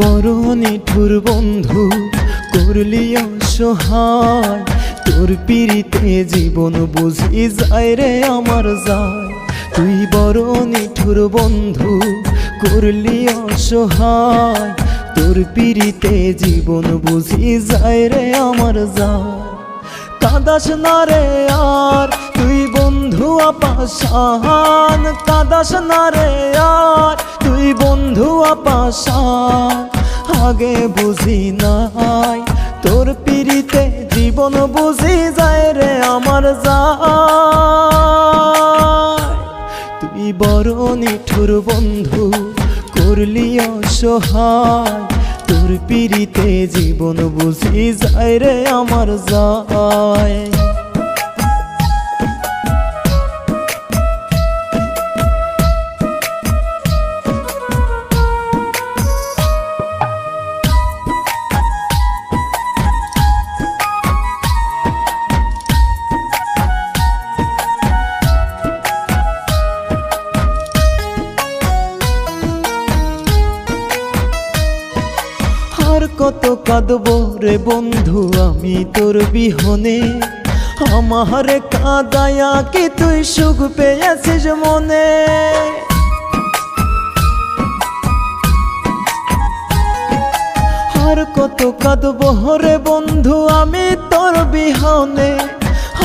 বড় নিঠুর বন্ধু, করলি অসহায়। তোর পিড়িতে জীবন বুঝি যায় রে আমার যায়। তুই বড় নিঠুর বন্ধু, করলি অসহায়। তোর পিড়িতে জীবন বুঝি যায় রে আমার যায়। কাঁদাস না রে আর তুই বন্ধু আপাশান, কাঁদাস না রে আর তুই বন্ধু আপাশান। আগে বুঝি নাই তোর পিড়িতে জীবন বুঝি যায় রে আমার যায়। তুই বড় নিঠুর বন্ধু, করলি অসহায়। তোর পিড়িতে জীবন বুঝি যায় রে আমার যায়। আর কত কাঁদবো রে বন্ধু আমি তোর বিহনে। আমার কাঁদায়া কি তুই সুখ পেয়েছিস মনে। আর কত কাঁদবো রে বন্ধু আমি তোর বিহনে।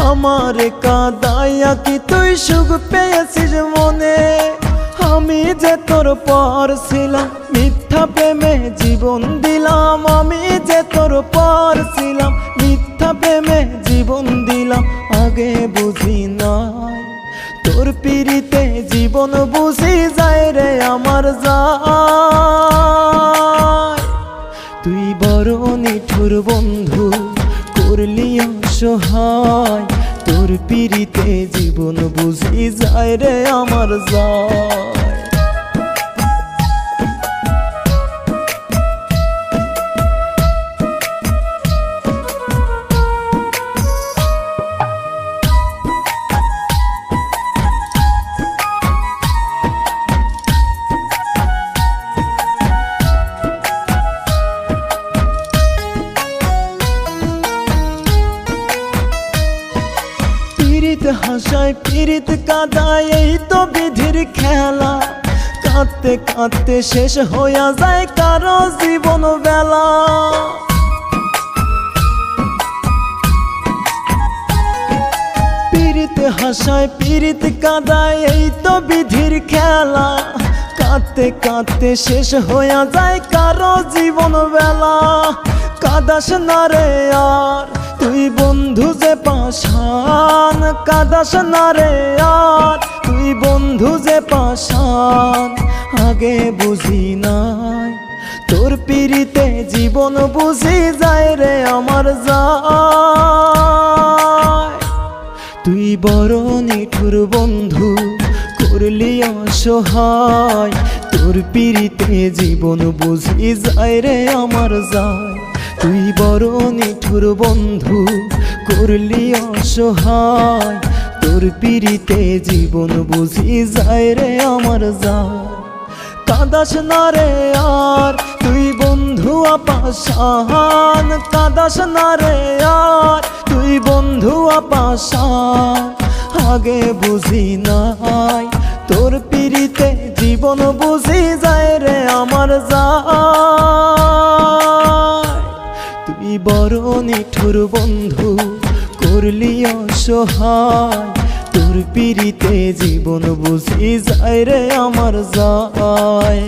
আমার কাঁদায়া কি তুই সুখ পেয়েছিস মনে। আমি যে তোর পর ছিলাম, মিথ্যা প্রেমে জীবন দিলাম। আমি যে তোর পর ছিলাম, মিথ্যা প্রেমে জীবন দিলাম। আগে বুঝি নাই তোর পিড়িতে জীবন বুঝি যায় রে আমার যায়। তুই বড় নিঠুর বন্ধু, করলি অসহায়। তোর পিড়িতে জীবন বুঝি যায় রে আমার যায়। পীড়িত হাসায় পীড়িত কাঁদায়, এই তো বিধির খেলা। কাঁদতে কাঁদতে শেষ হইয়া যায় কারো জীবন বেলা। পীড়িত হাসায় পীড়িত কাঁদায়, এই তো বিধির খেলা। কাঁদতে কাঁদতে শেষ হইয়া যায় কারো জীবন বেলা। কাঁদাস না রে আর তুই বন্ধু যে পাশান, কাঁদাস না রে আর তুই বন্ধু যে পাশান। আগে বুঝি নাই তোর পিড়িতে জীবন বুঝি যায় রে আমার যায়। তুই বড় নিঠুর বন্ধু, করলি অসহায়। তোর পিড়িতে জীবন বুঝি যায় রে আমার যায়। তুই বড় নিঠুর বন্ধু, করলি অসহায়। তোর পিড়িতে জীবন বুঝি যায় রে আমার যায়। কাঁদাস না রে আর তুই বন্ধু আপাশান, কাঁদাস না রে আর তুই বন্ধু আপাশান। আগে বুঝি নাই তোর পিড়িতে জীবন বুঝি যায় রে আমার যায়। তুই বড় নিঠুর বন্ধু, করলি অসহায়। তোর পিড়িতে জীবন বুঝি যায় রে আমার যায়।